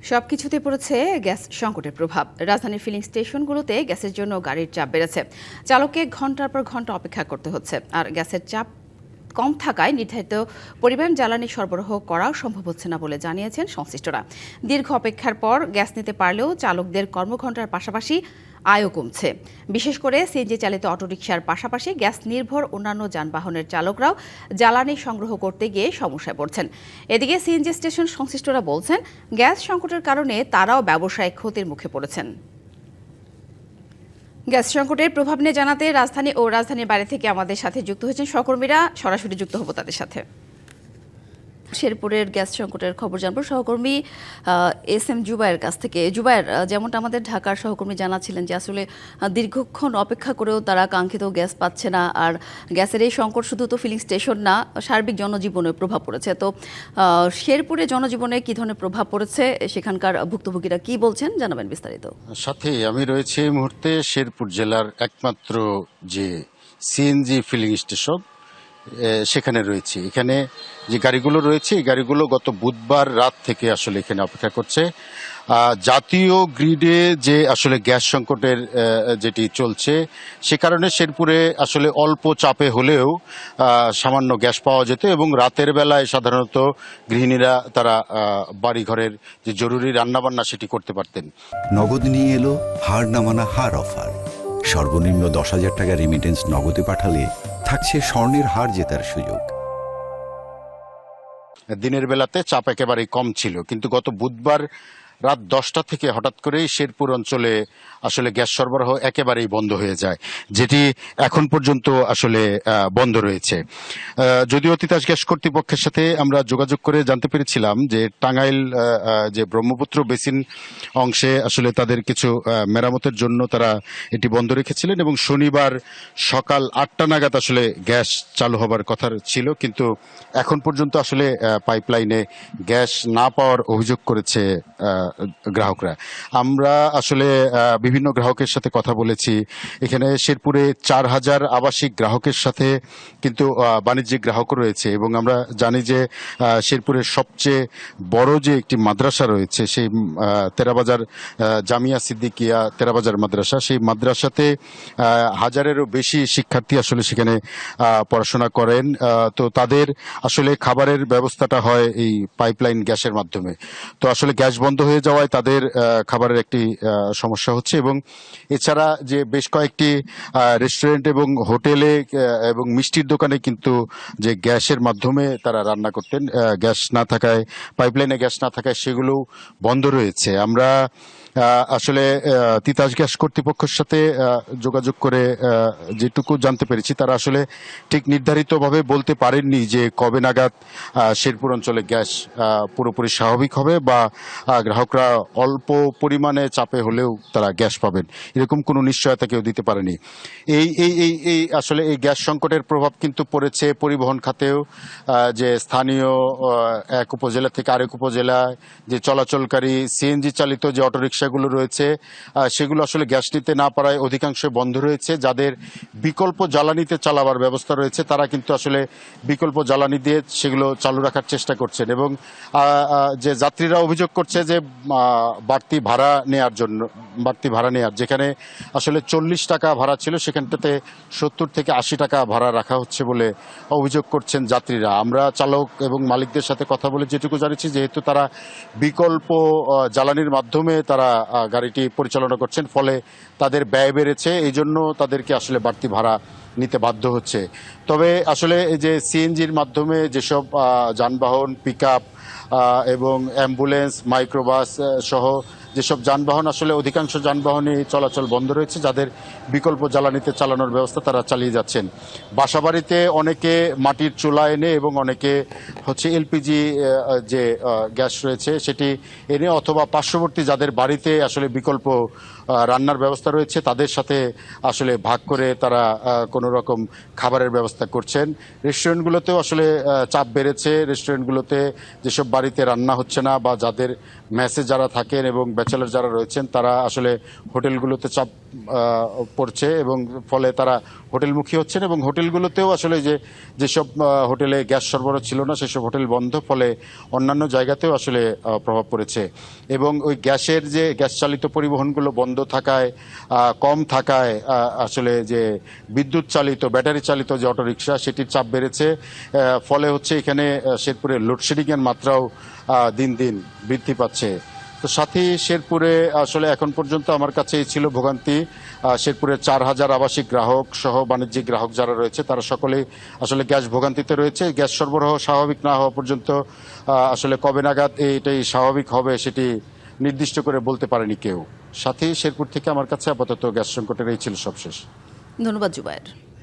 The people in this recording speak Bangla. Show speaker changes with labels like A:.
A: সবকিছুতে পড়েছে গ্যাস সংকটের প্রভাব। রাজধানীর ফিলিং স্টেশনগুলোতে গ্যাসের জন্য গাড়ির চাপ বেড়েছে। চালককে ঘন্টার পর ঘন্টা অপেক্ষা করতে হচ্ছে, আর গ্যাসের চাপ কম থাকায় নির্ধারিত পরিমাণ জ্বালানি সরবরাহ করাও সম্ভব হচ্ছে না বলে জানিয়েছেন সংশ্লিষ্টরা। দীর্ঘ অপেক্ষার পর গ্যাস নিতে পারলেও চালকদের কর্মঘণ্টার পাশাপাশি আয়ও কমছে। বিশেষ করে সিএনজি চালিত অটোরিকশার পাশাপাশি গ্যাস নির্ভর অন্যান্য যানবাহনের চালকরাও জ্বালানি সংগ্রহ করতে গিয়ে সমস্যায় পড়ছেন। এদিকে সিএনজি স্টেশন সংশ্লিষ্টরা বলছেন, গ্যাস সংকটের কারণে তারাও ব্যবসায়িক ক্ষতির মুখে পড়েছেন। গ্যাস সংকটের প্রভাব নিয়ে জানাতে রাজধানী ও রাজধানীর বাইরে থেকে আমাদের সাথে যুক্ত হয়েছেন সহকর্মীরা। সরাসরি যুক্ত হব তাদের সাথে। শেরপুরের গ্যাস সংকটের খবর জানবো সহকর্মী এস.এম. জুবায়ের কাছ থেকে। জুবায়ের, যেমনটা আমাদের ঢাকার সহকর্মী জানাচ্ছিলেন যে আসলে দীর্ঘক্ষণ অপেক্ষা করেও তারা কাঙ্ক্ষিত গ্যাস পাচ্ছে না, আর গ্যাসের এই সংকট শুধু তো ফিলিং স্টেশন না, সার্বিক জনজীবনে প্রভাব পড়েছে। তো শেরপুরে জনজীবনে কী ধরনের প্রভাব পড়েছে, সেখানকার ভুক্তভোগীরা কি বলছেন, জানাবেন বিস্তারিত।
B: সাথে আমি রয়েছে এই মুহূর্তে শেরপুর জেলার একমাত্র যে সিএনজি ফিলিং স্টেশন সেখানে রয়েছে। এখানে যে গাড়িগুলো রয়েছে এই গাড়িগুলো গত বুধবার রাত থেকে আসলে এখানে অপেক্ষা করছে। জাতীয় গ্রিডে যে আসলে গ্যাস সংকটের যেটি চলছে সে কারণে শেরপুরে আসলে অল্প চাপে হলেও সামান্য গ্যাস পাওয়া যেত, এবং রাতের বেলায় সাধারণত গৃহিণীরা তারা বাড়িঘরের যে জরুরি রান্নাবান্না সেটি করতে পারতেন।
C: নগদ নিয়ে এলো হার না মানা হার অফার। সর্বনিম্ন 10,000 টাকা রেমিটেন্স নগদে পাঠালে থাকছে স্বর্ণের হার জেতার সুযোগ।
B: দিনের বেলাতে চাপ একেবারেই কম ছিল, কিন্তু গত বুধবার রাত 10টা থেকে হঠাৎ করেই শেরপুর অঞ্চলে আসলে গ্যাস সরবরাহ একেবারেই বন্ধ হয়ে যায়, যেটি এখন পর্যন্ত আসলে বন্ধ রয়েছে। যদিও তিতাস গ্যাস কর্তৃপক্ষের সাথে আমরা যোগাযোগ করে জানতে পেরেছিলাম যে টাঙ্গাইল যে ব্রহ্মপুত্র বেসিন অংশে আসলে তাদের কিছু মেরামতের জন্য তারা এটি বন্ধ রেখেছিলেন, এবং শনিবার সকাল 8টা নাগাদ আসলে গ্যাস চালু হবার কথা ছিল, কিন্তু এখন পর্যন্ত আসলে পাইপলাইনে গ্যাস না পাওয়ার অভিযোগ করেছে গ্রাহকরা। আমরা আসলে বিভিন্ন গ্রাহকের সাথে কথা বলেছি। এখানে শেরপুরে 4,000 আবাসিক গ্রাহকের সাথে কিন্তু বাণিজ্যিক গ্রাহকও রয়েছে, এবং আমরা জানি যে শেরপুরের সবচেয়ে বড় যে একটি মাদ্রাসা রয়েছে সেই তেরাবাজার জামিয়া সিদ্দিকিয়া তেরাবাজার মাদ্রাসা, সেই মাদ্রাসাতে 1000-এরও বেশি শিক্ষার্থী আসলে সেখানে পড়াশোনা করেন। তো তাদের আসলে খাবারের ব্যবস্থাটা হয় এই পাইপলাইন গ্যাসের মাধ্যমে। তো আসলে গ্যাস বন্ধ হয়ে যাওয়ায় তাদের খাবারের একটি সমস্যা হচ্ছে, এবং এছাড়া যে বেশ কয়েকটি রেস্টুরেন্ট এবং হোটেলে এবং মিষ্টির দোকানে কিন্তু যে গ্যাসের মাধ্যমে তারা রান্না করতেন, গ্যাস না থাকায়, পাইপলাইনে গ্যাস না থাকায় সেগুলোও বন্ধ রয়েছে। আমরা আসলে তিতাস গ্যাস কর্তৃপক্ষের সাথে যোগাযোগ করে যেটুকু জানতে পেরেছি, তারা আসলে ঠিক নির্ধারিতভাবে বলতে পারেননি যে কবে নাগাদ শেরপুর অঞ্চলে গ্যাস পুরোপুরি স্বাভাবিক হবে, বা গ্রাহকরা অল্প পরিমাণে চাপে হলেও তারা গ্যাস পাবেন, এরকম কোনো নিশ্চয়তা কেউ দিতে পারেনি। এই এই এই এই আসলে এই গ্যাস সংকটের প্রভাব কিন্তু পড়েছে পরিবহন খাতেও। যে স্থানীয় এক উপজেলা থেকে আরেক উপজেলায় যে চলাচলকারী সিএনজি চালিত যে অটোরিকশাগুলো রয়েছে সেগুলো আসলে গ্যাস নিতে না পারায় অধিকাংশ বন্ধ রয়েছে। যাদের বিকল্প জ্বালানিতে চালাবার ব্যবস্থা রয়েছে তারা কিন্তু আসলে বিকল্প জ্বালানি দিয়ে সেগুলো চালু রাখার চেষ্টা করছেন, এবং যে যাত্রীরা অভিযোগ করছে যে বাড়তি ভাড়া নেয়ার যেখানে আসলে 40 টাকা ভাড়া ছিল সেখানটাতে 70 থেকে 80 টাকা ভাড়া রাখা হচ্ছে বলে অভিযোগ করছেন যাত্রীরা। আমরা চালক এবং মালিকদের সাথে কথা বলে যেটুকু জানিয়েছি, যেহেতু তারা বিকল্প জ্বালানির মাধ্যমে তারা গাড়িটি পরিচালনা করছেন, ফলে তাদের ব্যয় বেড়েছে, এই জন্য তাদেরকে আসলে বাড়তি ভাড়া নিতে বাধ্য হচ্ছে। তবে আসলে এই যে সিএনজির মাধ্যমে যেসব যানবাহন, পিকআপ এবং অ্যাম্বুলেন্স, মাইক্রোবাস সহ যেসব যানবাহন, আসলে অধিকাংশ যানবাহনই চলাচল বন্ধ রয়েছে। যাদের বিকল্প জ্বালানিতে চালানোর ব্যবস্থা তারা চালিয়ে যাচ্ছেন। বাসাবাড়িতে অনেকে মাটির চুলা এনে এবং অনেকে হচ্ছে এলপিজি যে গ্যাস রয়েছে সেটি এনে, অথবা পার্শ্ববর্তী যাদের বাড়িতে আসলে বিকল্প রান্নার ব্যবস্থা রয়েছে তাদের সাথে আসলে ভাগ করে তারা কোনো রকম খাবারের ব্যবস্থা করছেন। রেস্টুরেন্টগুলোতেও আসলে চাপ বেড়েছে। রেস্টুরেন্টগুলোতে যেসব বাড়িতে রান্না হচ্ছে না, বা যাদের মেসে যারা থাকেন এবং ব্যাচেলর যারা রয়েছেন তারা আসলে হোটেলগুলোতে চাপ পড়ছে এবং ফলে তারা হোটেলমুখী হচ্ছেন এবং হোটেলগুলোতেও আসলে যেসব হোটেলে গ্যাস সরবরাহ ছিল না সেসব হোটেল বন্ধ, ফলে অন্যান্য জায়গাতেও আসলে প্রভাব পড়েছে এবং ওই গ্যাস চালিত পরিবহনগুলো বন্ধ থাকায়, কম থাকায় আসলে যে বিদ্যুৎ চালিত ব্যাটারি চালিত যে অটোরিকশা সেটির চাপ বেড়েছে। ফলে হচ্ছে এখানে শেরপুরে লোডশেডিং এর মাত্রাও দিন দিন বৃদ্ধি পাচ্ছে। তো সাথে শেরপুরে আসলে এখন পর্যন্ত আমার কাছে এই ছিল ভোগান্তি। শেরপুরের 4000 আবাসিক গ্রাহক সহ বাণিজ্যিক গ্রাহক যারা রয়েছে তারা সকলেই আসলে গ্যাস ভোগান্তিতে রয়েছে। গ্যাস সরবরাহ স্বাভাবিক না হওয়া পর্যন্ত আসলে কবে নাগাদ এটাই স্বাভাবিক হবে সেটি নির্দিষ্ট করে বলতে পারেনি কেউ। সাথে শেরপুর থেকে আমার কাছে আপাতত গ্যাস সংকটের এই ছিল সবশেষ।
A: ধন্যবাদ জুবায়ের।